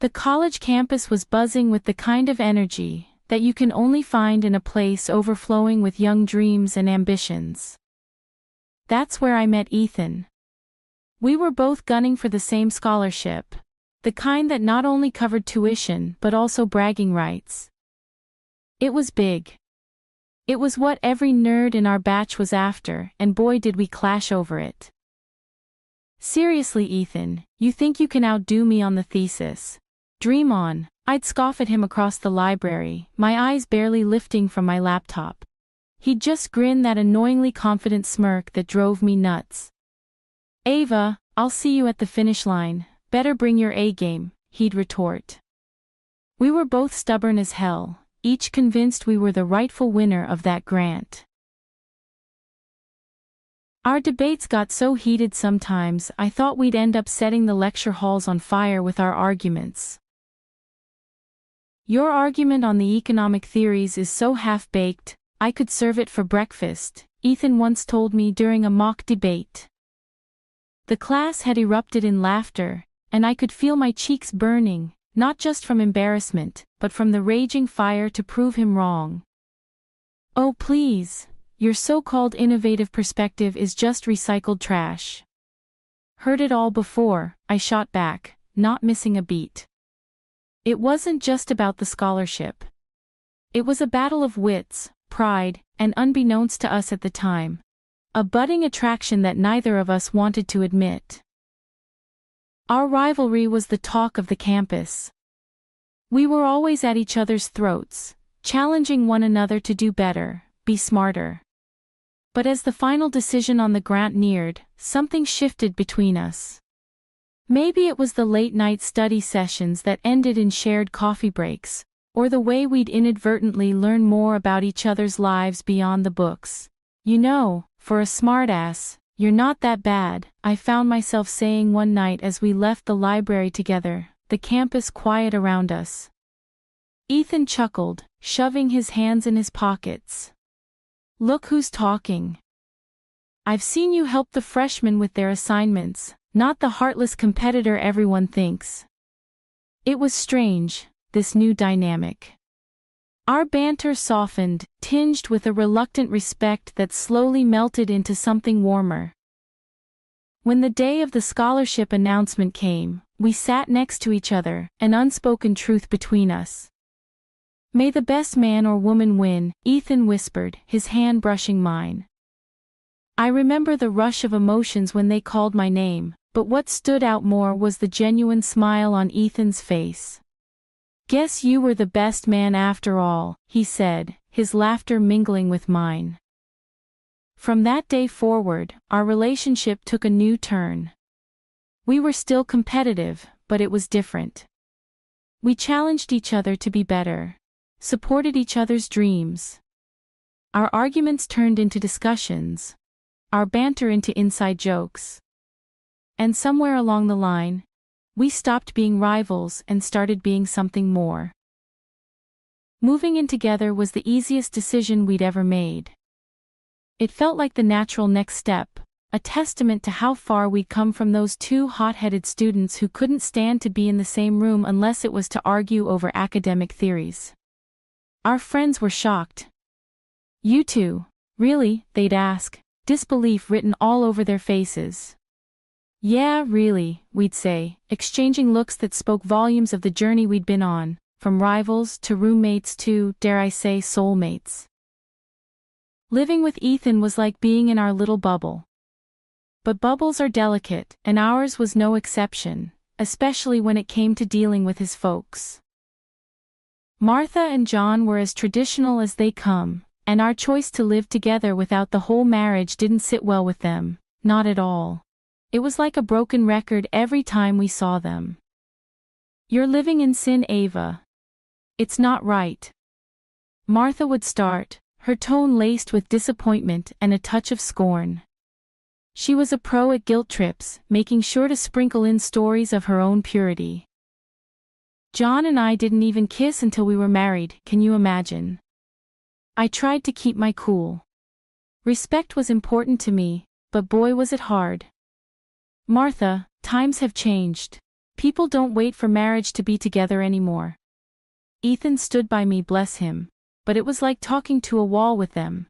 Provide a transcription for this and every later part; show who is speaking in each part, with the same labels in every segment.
Speaker 1: The college campus was buzzing with the kind of energy that you can only find in a place overflowing with young dreams and ambitions. That's where I met Ethan. We were both gunning for the same scholarship, the kind that not only covered tuition but also bragging rights. It was big. It was what every nerd in our batch was after, and boy did we clash over it. Seriously, Ethan, you think you can outdo me on the thesis? Dream on, I'd scoff at him across the library, my eyes barely lifting from my laptop. He'd just grin that annoyingly confident smirk that drove me nuts. Ava, I'll see you at the finish line, better bring your A game, he'd retort. We were both stubborn as hell, each convinced we were the rightful winner of that grant. Our debates got so heated sometimes I thought we'd end up setting the lecture halls on fire with our arguments. Your argument on the economic theories is so half-baked, I could serve it for breakfast, Ethan once told me during a mock debate. The class had erupted in laughter, and I could feel my cheeks burning, not just from embarrassment, but from the raging fire to prove him wrong. Oh please, your so-called innovative perspective is just recycled trash. Heard it all before, I shot back, not missing a beat. It wasn't just about the scholarship. It was a battle of wits, pride, and unbeknownst to us at the time, a budding attraction that neither of us wanted to admit. Our rivalry was the talk of the campus. We were always at each other's throats, challenging one another to do better, be smarter. But as the final decision on the grant neared, something shifted between us. Maybe it was the late-night study sessions that ended in shared coffee breaks, or the way we'd inadvertently learn more about each other's lives beyond the books. You know, for a smartass, you're not that bad, I found myself saying one night as we left the library together, the campus quiet around us. Ethan chuckled, shoving his hands in his pockets. Look who's talking. I've seen you help the freshmen with their assignments, not the heartless competitor everyone thinks. It was strange, this new dynamic. Our banter softened, tinged with a reluctant respect that slowly melted into something warmer. When the day of the scholarship announcement came, we sat next to each other, an unspoken truth between us. May the best man or woman win, Ethan whispered, his hand brushing mine. I remember the rush of emotions when they called my name, but what stood out more was the genuine smile on Ethan's face. Guess you were the best man after all, he said, his laughter mingling with mine. From that day forward, our relationship took a new turn. We were still competitive, but it was different. We challenged each other to be better, supported each other's dreams. Our arguments turned into discussions, our banter into inside jokes. And somewhere along the line, we stopped being rivals and started being something more. Moving in together was the easiest decision we'd ever made. It felt like the natural next step, a testament to how far we'd come from those two hot-headed students who couldn't stand to be in the same room unless it was to argue over academic theories. Our friends were shocked. You two, really, they'd ask, disbelief written all over their faces. Yeah, really, we'd say, exchanging looks that spoke volumes of the journey we'd been on, from rivals to roommates to, dare I say, soulmates. Living with Ethan was like being in our little bubble. But bubbles are delicate, and ours was no exception, especially when it came to dealing with his folks. Martha and John were as traditional as they come, and our choice to live together without the whole marriage didn't sit well with them, not at all. It was like a broken record every time we saw them. You're living in sin, Ava. It's not right. Martha would start, her tone laced with disappointment and a touch of scorn. She was a pro at guilt trips, making sure to sprinkle in stories of her own purity. John and I didn't even kiss until we were married, can you imagine? I tried to keep my cool. Respect was important to me, but boy was it hard. Martha, times have changed. People don't wait for marriage to be together anymore. Ethan stood by me, bless him, but it was like talking to a wall with them.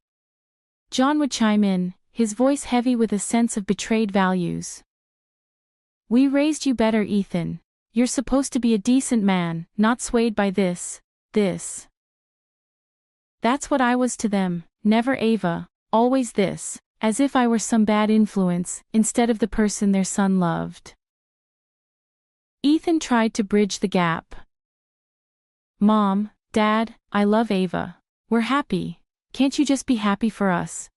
Speaker 1: John would chime in, his voice heavy with a sense of betrayed values. We raised you better, Ethan. You're supposed to be a decent man, not swayed by this. That's what I was to them, never Ava, always this, as if I were some bad influence, instead of the person their son loved. Ethan tried to bridge the gap. Mom, Dad, I love Ava. We're happy. Can't you just be happy for us?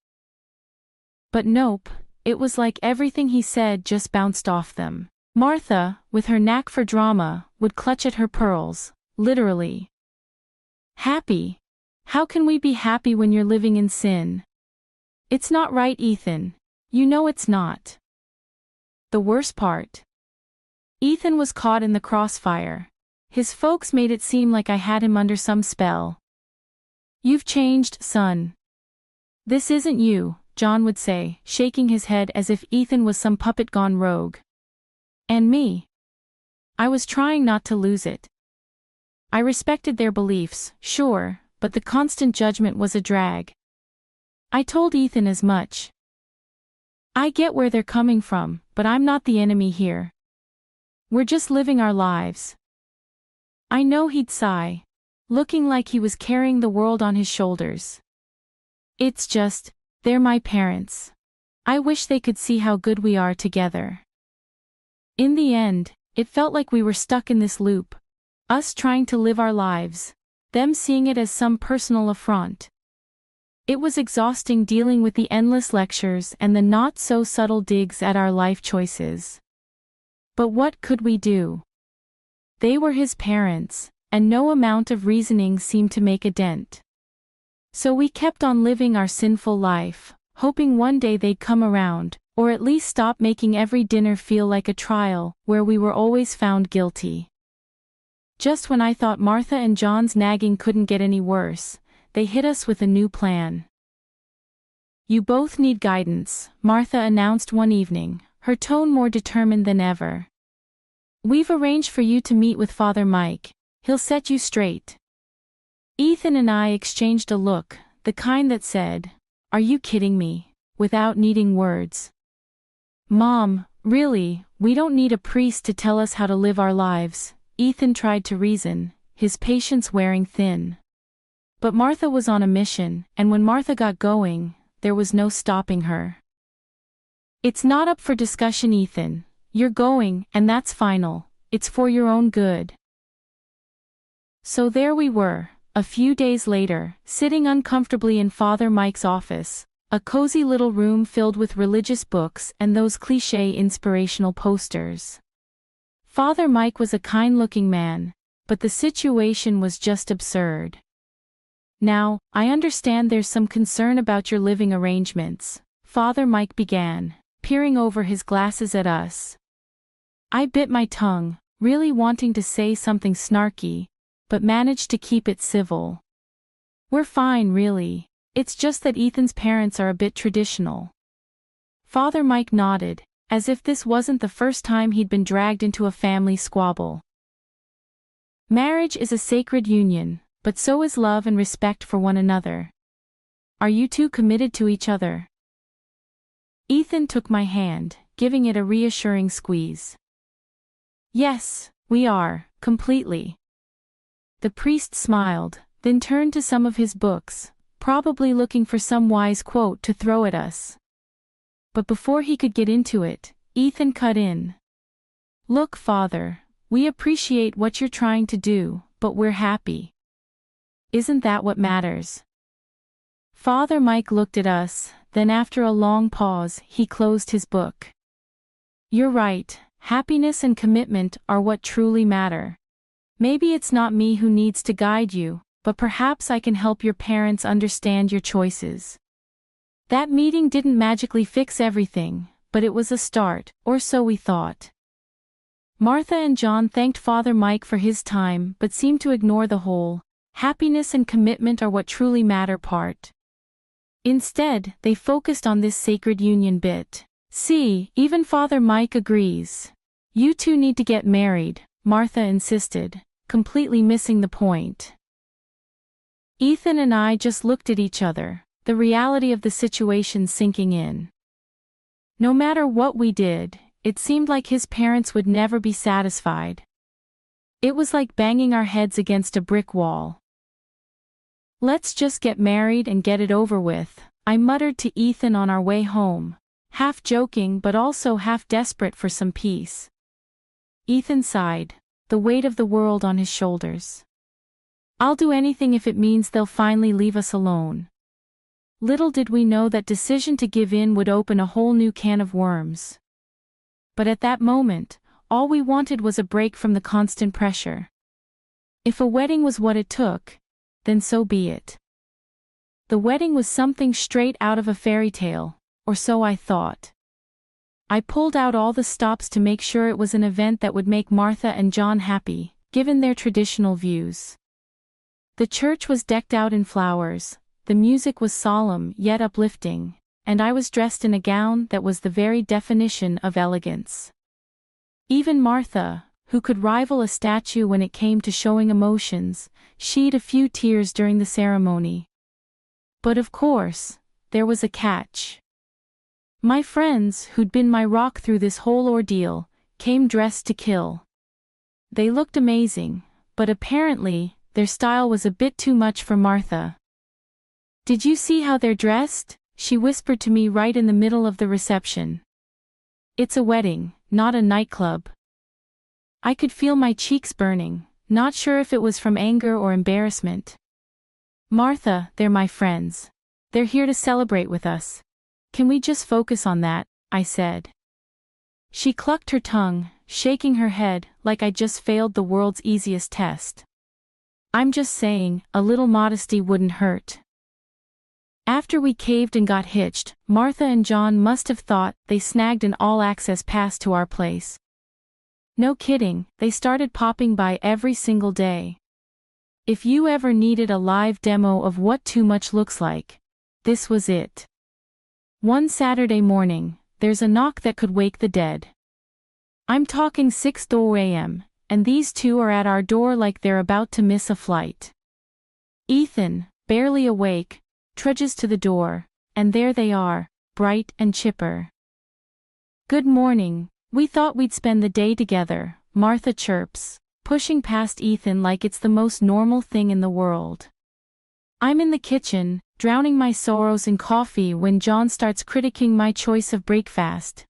Speaker 1: But nope, it was like everything he said just bounced off them. Martha, with her knack for drama, would clutch at her pearls, literally. Happy? How can we be happy when you're living in sin? It's not right, Ethan. You know it's not. The worst part. Ethan was caught in the crossfire. His folks made it seem like I had him under some spell. You've changed, son. This isn't you, John would say, shaking his head as if Ethan was some puppet gone rogue. And me? I was trying not to lose it. I respected their beliefs, sure, but the constant judgment was a drag. I told Ethan as much. I get where they're coming from, but I'm not the enemy here. We're just living our lives. I know he'd sigh, looking like he was carrying the world on his shoulders. It's just, they're my parents. I wish they could see how good we are together. In the end, it felt like we were stuck in this loop. Us trying to live our lives, them seeing it as some personal affront. It was exhausting dealing with the endless lectures and the not-so-subtle digs at our life choices. But what could we do? They were his parents, and no amount of reasoning seemed to make a dent. So we kept on living our sinful life, hoping one day they'd come around, or at least stop making every dinner feel like a trial, where we were always found guilty. Just when I thought Martha and John's nagging couldn't get any worse, they hit us with a new plan. You both need guidance, Martha announced one evening, her tone more determined than ever. We've arranged for you to meet with Father Mike. He'll set you straight. Ethan and I exchanged a look, the kind that said, "Are you kidding me?" without needing words. Mom, really, we don't need a priest to tell us how to live our lives, Ethan tried to reason, his patience wearing thin. But Martha was on a mission, and when Martha got going, there was no stopping her. It's not up for discussion, Ethan. You're going, and that's final. It's for your own good. So there we were, a few days later, sitting uncomfortably in Father Mike's office, a cozy little room filled with religious books and those cliché inspirational posters. Father Mike was a kind-looking man, but the situation was just absurd. Now, I understand there's some concern about your living arrangements, Father Mike began, peering over his glasses at us. I bit my tongue, really wanting to say something snarky, but managed to keep it civil. We're fine, really. It's just that Ethan's parents are a bit traditional. Father Mike nodded, as if this wasn't the first time he'd been dragged into a family squabble. Marriage is a sacred union, but so is love and respect for one another. Are you two committed to each other? Ethan took my hand, giving it a reassuring squeeze. Yes, we are, completely. The priest smiled, then turned to some of his books, probably looking for some wise quote to throw at us. But before he could get into it, Ethan cut in. Look, Father, we appreciate what you're trying to do, but we're happy. Isn't that what matters? Father Mike looked at us, then after a long pause, he closed his book. You're right, happiness and commitment are what truly matter. Maybe it's not me who needs to guide you, but perhaps I can help your parents understand your choices. That meeting didn't magically fix everything, but it was a start, or so we thought. Martha and John thanked Father Mike for his time but seemed to ignore the whole, happiness and commitment are what truly matter part. Instead, they focused on this sacred union bit. See, even Father Mike agrees. You two need to get married, Martha insisted, completely missing the point. Ethan and I just looked at each other, the reality of the situation sinking in. No matter what we did, it seemed like his parents would never be satisfied. It was like banging our heads against a brick wall. Let's just get married and get it over with, I muttered to Ethan on our way home, half joking but also half desperate for some peace. Ethan sighed, the weight of the world on his shoulders. I'll do anything if it means they'll finally leave us alone. Little did we know that decision to give in would open a whole new can of worms. But at that moment, all we wanted was a break from the constant pressure. If a wedding was what it took, then so be it. The wedding was something straight out of a fairy tale, or so I thought. I pulled out all the stops to make sure it was an event that would make Martha and John happy, given their traditional views. The church was decked out in flowers, the music was solemn yet uplifting, and I was dressed in a gown that was the very definition of elegance. Even Martha, who could rival a statue when it came to showing emotions, shed a few tears during the ceremony. But of course, there was a catch. My friends, who'd been my rock through this whole ordeal, came dressed to kill. They looked amazing, but apparently, their style was a bit too much for Martha. Did you see how they're dressed? She whispered to me right in the middle of the reception. It's a wedding, not a nightclub. I could feel my cheeks burning, not sure if it was from anger or embarrassment. Martha, they're my friends. They're here to celebrate with us. Can we just focus on that? I said. She clucked her tongue, shaking her head like I'd just failed the world's easiest test. I'm just saying, a little modesty wouldn't hurt. After we caved and got hitched, Martha and John must have thought they snagged an all-access pass to our place. No kidding, they started popping by every single day. If you ever needed a live demo of what too much looks like, this was it. One Saturday morning, there's a knock that could wake the dead. I'm talking 6:00 a.m., and these two are at our door like they're about to miss a flight. Ethan, barely awake, trudges to the door, and there they are, bright and chipper. Good morning, we thought we'd spend the day together, Martha chirps, pushing past Ethan like it's the most normal thing in the world. I'm in the kitchen, drowning my sorrows in coffee when John starts critiquing my choice of breakfast.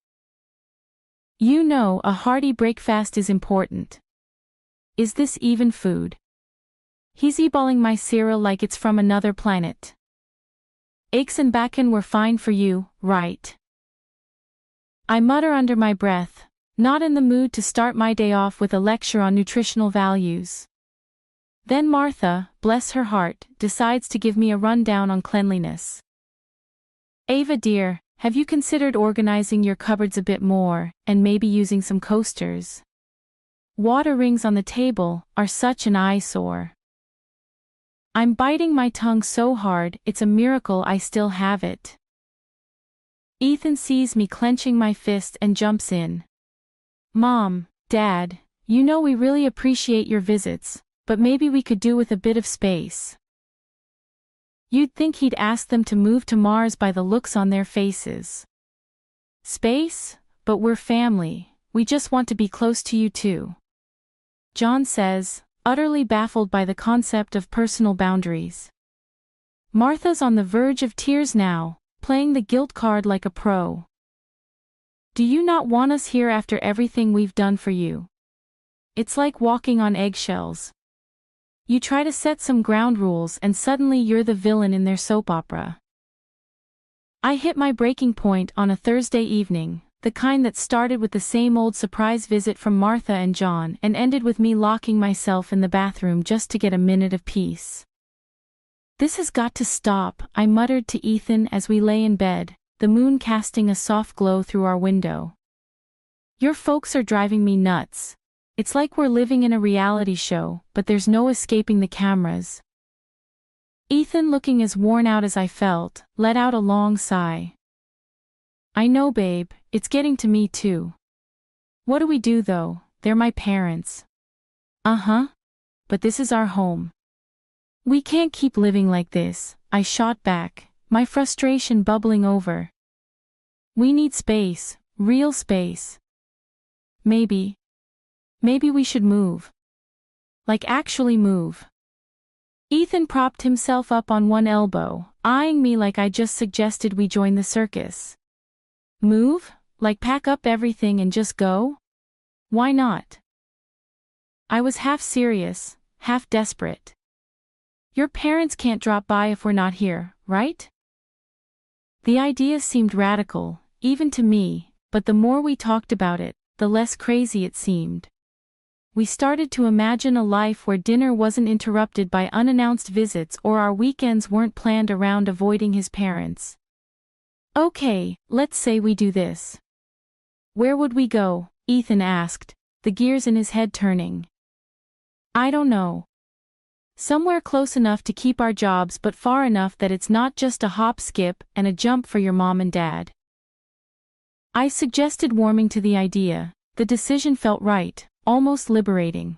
Speaker 1: You know, a hearty breakfast is important. Is this even food? He's eyeballing my cereal like it's from another planet. Eggs and bacon were fine for you, right? I mutter under my breath, not in the mood to start my day off with a lecture on nutritional values. Then Martha, bless her heart, decides to give me a rundown on cleanliness. Ava dear, have you considered organizing your cupboards a bit more, and maybe using some coasters? Water rings on the table are such an eyesore. I'm biting my tongue so hard it's a miracle I still have it. Ethan sees me clenching my fist and jumps in. Mom, Dad, you know we really appreciate your visits, but maybe we could do with a bit of space. You'd think he'd ask them to move to Mars by the looks on their faces. Space? But we're family, we just want to be close to you too. John says, utterly baffled by the concept of personal boundaries. Martha's on the verge of tears now, playing the guilt card like a pro. Do you not want us here after everything we've done for you? It's like walking on eggshells. You try to set some ground rules and suddenly you're the villain in their soap opera. I hit my breaking point on a Thursday evening, the kind that started with the same old surprise visit from Martha and John and ended with me locking myself in the bathroom just to get a minute of peace. This has got to stop, I muttered to Ethan as we lay in bed, the moon casting a soft glow through our window. Your folks are driving me nuts. It's like we're living in a reality show, but there's no escaping the cameras. Ethan, looking as worn out as I felt, let out a long sigh. I know babe, it's getting to me too. What do we do though? They're my parents. Uh-huh. But this is our home. We can't keep living like this, I shot back, my frustration bubbling over. We need space, real space. Maybe we should move. Like actually move. Ethan propped himself up on one elbow, eyeing me like I just suggested we join the circus. Move? Like pack up everything and just go? Why not? I was half serious, half desperate. Your parents can't drop by if we're not here, right? The idea seemed radical, even to me, but the more we talked about it, the less crazy it seemed. We started to imagine a life where dinner wasn't interrupted by unannounced visits or our weekends weren't planned around avoiding his parents. Okay, let's say we do this. Where would we go? Ethan asked, the gears in his head turning. I don't know. Somewhere close enough to keep our jobs but far enough that it's not just a hop, skip, and a jump for your mom and dad. I suggested, warming to the idea. The decision felt right, almost liberating.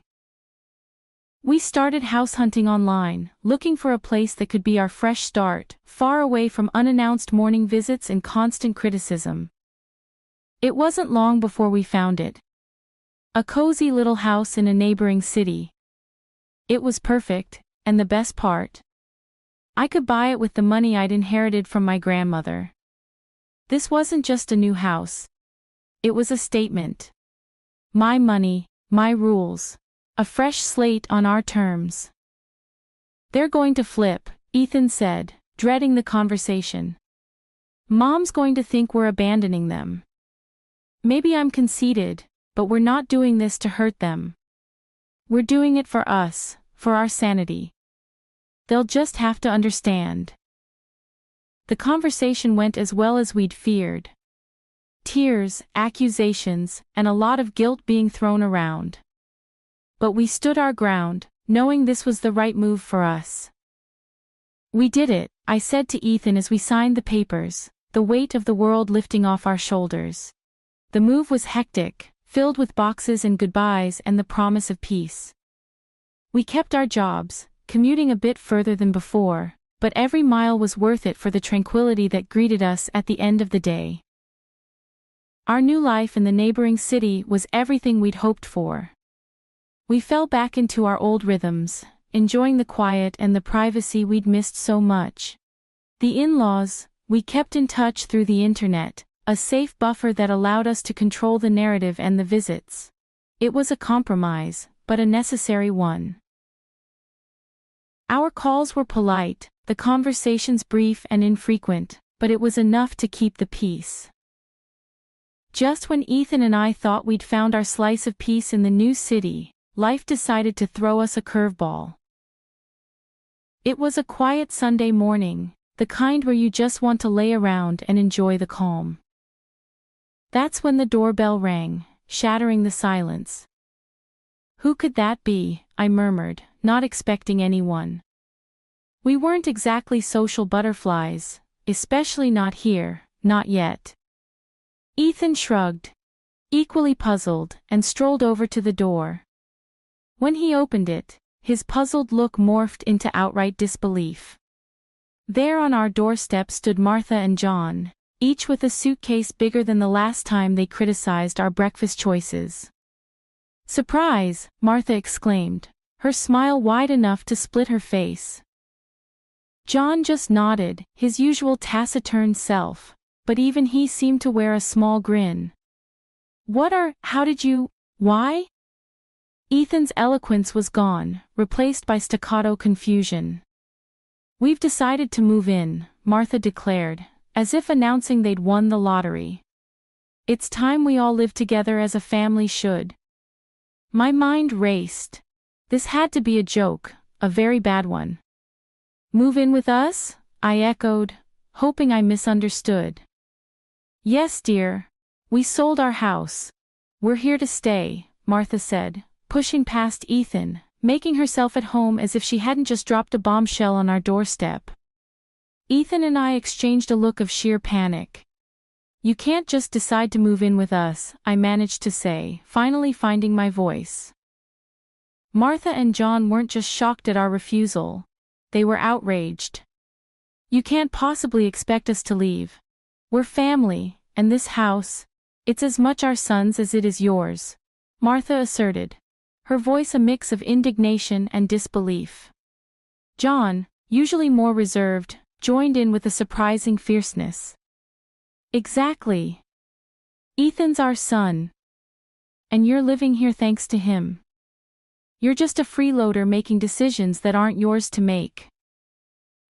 Speaker 1: We started house hunting online, looking for a place that could be our fresh start, far away from unannounced morning visits and constant criticism. It wasn't long before we found it. A cozy little house in a neighboring city. It was perfect, and the best part? I could buy it with the money I'd inherited from my grandmother. This wasn't just a new house. It was a statement. My money, my rules. A fresh slate on our terms. They're going to flip, Ethan said, dreading the conversation. Mom's going to think we're abandoning them. Maybe I'm conceited, but we're not doing this to hurt them. We're doing it for us, for our sanity. They'll just have to understand. The conversation went as well as we'd feared. Tears, accusations, and a lot of guilt being thrown around. But we stood our ground, knowing this was the right move for us. We did it, I said to Ethan as we signed the papers, the weight of the world lifting off our shoulders. The move was hectic, filled with boxes and goodbyes and the promise of peace. We kept our jobs, commuting a bit further than before, but every mile was worth it for the tranquility that greeted us at the end of the day. Our new life in the neighboring city was everything we'd hoped for. We fell back into our old rhythms, enjoying the quiet and the privacy we'd missed so much. The in-laws, we kept in touch through the internet, a safe buffer that allowed us to control the narrative and the visits. It was a compromise, but a necessary one. Our calls were polite, the conversations brief and infrequent, but it was enough to keep the peace. Just when Ethan and I thought we'd found our slice of peace in the new city, life decided to throw us a curveball. It was a quiet Sunday morning, the kind where you just want to lay around and enjoy the calm. That's when the doorbell rang, shattering the silence. Who could that be? I murmured, not expecting anyone. We weren't exactly social butterflies, especially not here, not yet. Ethan shrugged, equally puzzled, and strolled over to the door. When he opened it, his puzzled look morphed into outright disbelief. There on our doorstep stood Martha and John, each with a suitcase bigger than the last time they criticized our breakfast choices. Surprise, Martha exclaimed, her smile wide enough to split her face. John just nodded, his usual taciturn self, but even he seemed to wear a small grin. How did you, why? Ethan's eloquence was gone, replaced by staccato confusion. We've decided to move in, Martha declared, as if announcing they'd won the lottery. It's time we all live together as a family should. My mind raced. This had to be a joke, a very bad one. Move in with us? I echoed, hoping I misunderstood. Yes, dear. We sold our house. We're here to stay, Martha said, pushing past Ethan, making herself at home as if she hadn't just dropped a bombshell on our doorstep. Ethan and I exchanged a look of sheer panic. You can't just decide to move in with us, I managed to say, finally finding my voice. Martha and John weren't just shocked at our refusal. They were outraged. You can't possibly expect us to leave. We're family, and this house, it's as much our son's as it is yours, Martha asserted, her voice a mix of indignation and disbelief. John, usually more reserved, joined in with a surprising fierceness. Exactly. Ethan's our son. And you're living here thanks to him. You're just a freeloader making decisions that aren't yours to make.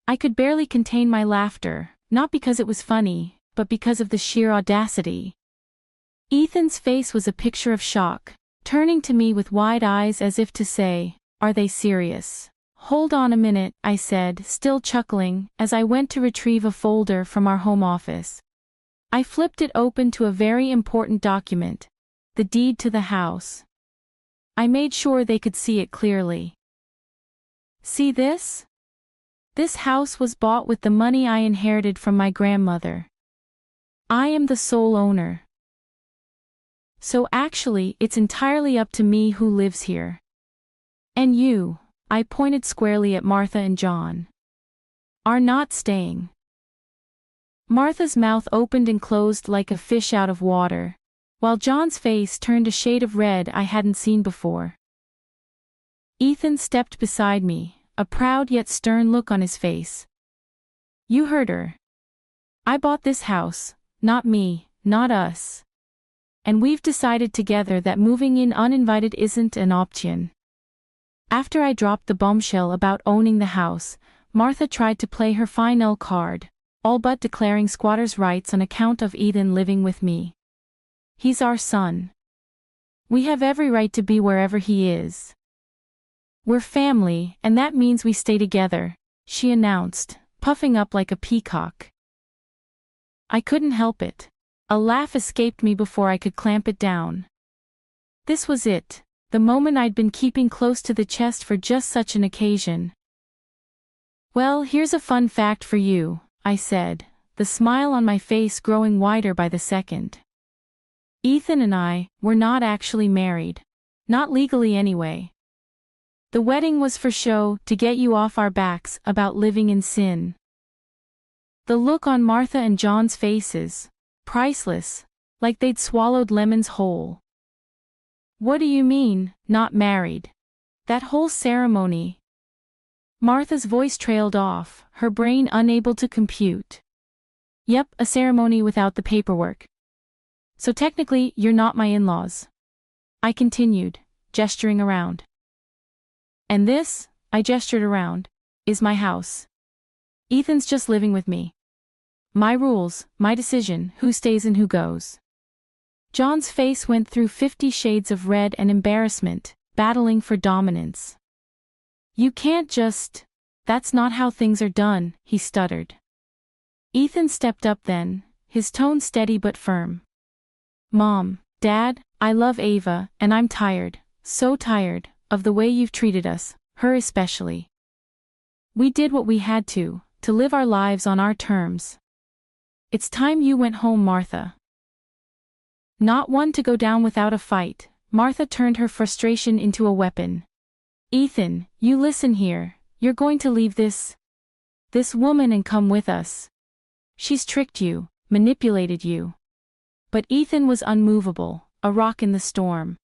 Speaker 1: I could barely contain my laughter, not because it was funny, but because of the sheer audacity. Ethan's face was a picture of shock, turning to me with wide eyes as if to say, "Are they serious?" "Hold on a minute," I said, still chuckling, as I went to retrieve a folder from our home office. I flipped it open to a very important document, the deed to the house. I made sure they could see it clearly. See this? This house was bought with the money I inherited from my grandmother. I am the sole owner. So actually, it's entirely up to me who lives here. And you, I pointed squarely at Martha and John, are not staying. Martha's mouth opened and closed like a fish out of water, while John's face turned a shade of red I hadn't seen before. Ethan stepped beside me, a proud yet stern look on his face. You heard her. I bought this house, not me, not us. And we've decided together that moving in uninvited isn't an option. After I dropped the bombshell about owning the house, Martha tried to play her final card, all but declaring squatters' rights on account of Ethan living with me. He's our son. We have every right to be wherever he is. We're family, and that means we stay together, she announced, puffing up like a peacock. I couldn't help it. A laugh escaped me before I could clamp it down. This was it, the moment I'd been keeping close to the chest for just such an occasion. Well, here's a fun fact for you, I said, the smile on my face growing wider by the second. Ethan and I were not actually married. Not legally anyway. The wedding was for show, to get you off our backs about living in sin. The look on Martha and John's faces, priceless, like they'd swallowed lemons whole. What do you mean, not married? That whole ceremony. Martha's voice trailed off, her brain unable to compute. Yep, a ceremony without the paperwork. So technically, you're not my in-laws. I continued, gesturing around. And this, I gestured around, is my house. Ethan's just living with me. My rules, my decision, who stays and who goes. John's face went through 50 shades of red and embarrassment, battling for dominance. You can't just... That's not how things are done, he stuttered. Ethan stepped up then, his tone steady but firm. Mom, Dad, I love Ava, and I'm tired, so tired, of the way you've treated us, her especially. We did what we had to live our lives on our terms. It's time you went home, Martha. Not one to go down without a fight, Martha turned her frustration into a weapon. Ethan, you listen here, you're going to leave this woman and come with us. She's tricked you, manipulated you. But Ethan was unmovable, a rock in the storm.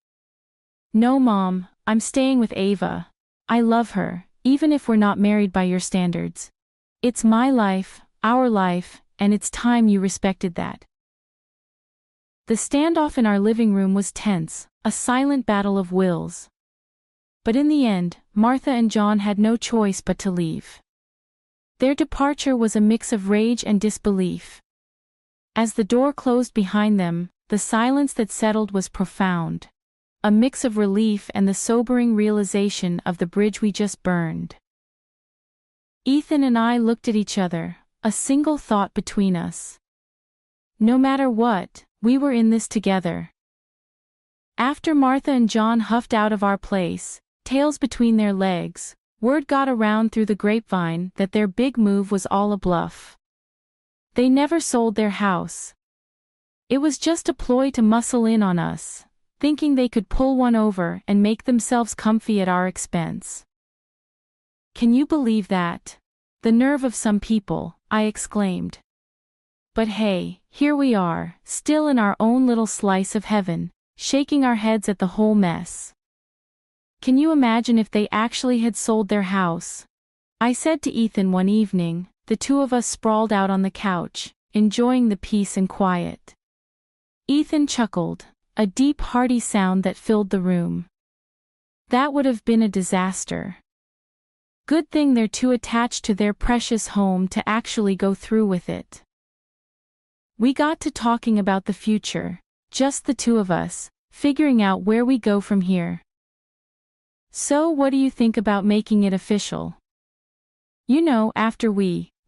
Speaker 1: No, Mom, I'm staying with Ava. I love her, even if we're not married by your standards. It's my life, our life, and it's time you respected that. The standoff in our living room was tense, a silent battle of wills. But in the end, Martha and John had no choice but to leave. Their departure was a mix of rage and disbelief. As the door closed behind them, the silence that settled was profound. A mix of relief and the sobering realization of the bridge we just burned. Ethan and I looked at each other, a single thought between us. No matter what, we were in this together. After Martha and John huffed out of our place, tails between their legs, word got around through the grapevine that their big move was all a bluff. They never sold their house. It was just a ploy to muscle in on us, thinking they could pull one over and make themselves comfy at our expense. Can you believe that? The nerve of some people, I exclaimed. But hey, here we are, still in our own little slice of heaven, shaking our heads at the whole mess. Can you imagine if they actually had sold their house? I said to Ethan one evening, the two of us sprawled out on the couch, enjoying the peace and quiet. Ethan chuckled, a deep hearty sound that filled the room. That would have been a disaster. Good thing they're too attached to their precious home to actually go through with it. We got to talking about the future, just the two of us, figuring out where we go from here. So what do you think about making it official? You know, after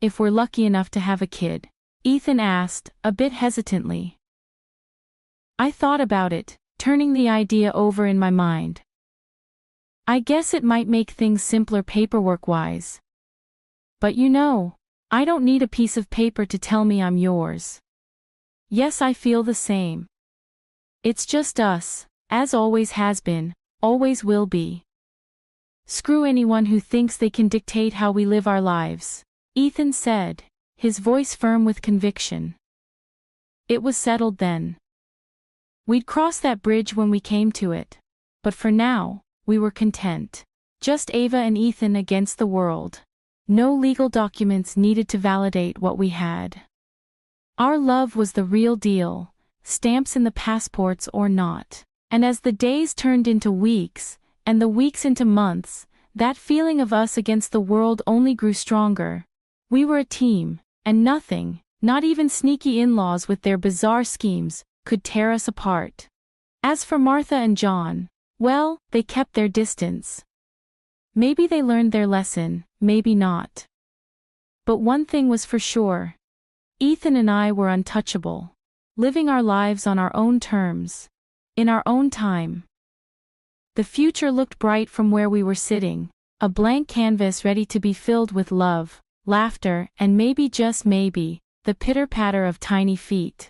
Speaker 1: if we're lucky enough to have a kid, Ethan asked, a bit hesitantly. I thought about it, turning the idea over in my mind. I guess it might make things simpler paperwork-wise. But you know, I don't need a piece of paper to tell me I'm yours. Yes, I feel the same. It's just us, as always has been, always will be. Screw anyone who thinks they can dictate how we live our lives, Ethan said, his voice firm with conviction. It was settled then. We'd cross that bridge when we came to it. But for now, we were content. Just Ava and Ethan against the world. No legal documents needed to validate what we had. Our love was the real deal, stamps in the passports or not. And as the days turned into weeks, and the weeks into months, that feeling of us against the world only grew stronger. We were a team, and nothing, not even sneaky in-laws with their bizarre schemes, could tear us apart. As for Martha and John, well, they kept their distance. Maybe they learned their lesson, maybe not. But one thing was for sure. Ethan and I were untouchable, living our lives on our own terms, in our own time. The future looked bright from where we were sitting, a blank canvas ready to be filled with love, laughter, and maybe just maybe, the pitter-patter of tiny feet.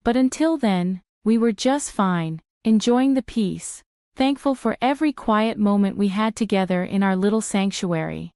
Speaker 1: But until then, we were just fine, enjoying the peace, thankful for every quiet moment we had together in our little sanctuary.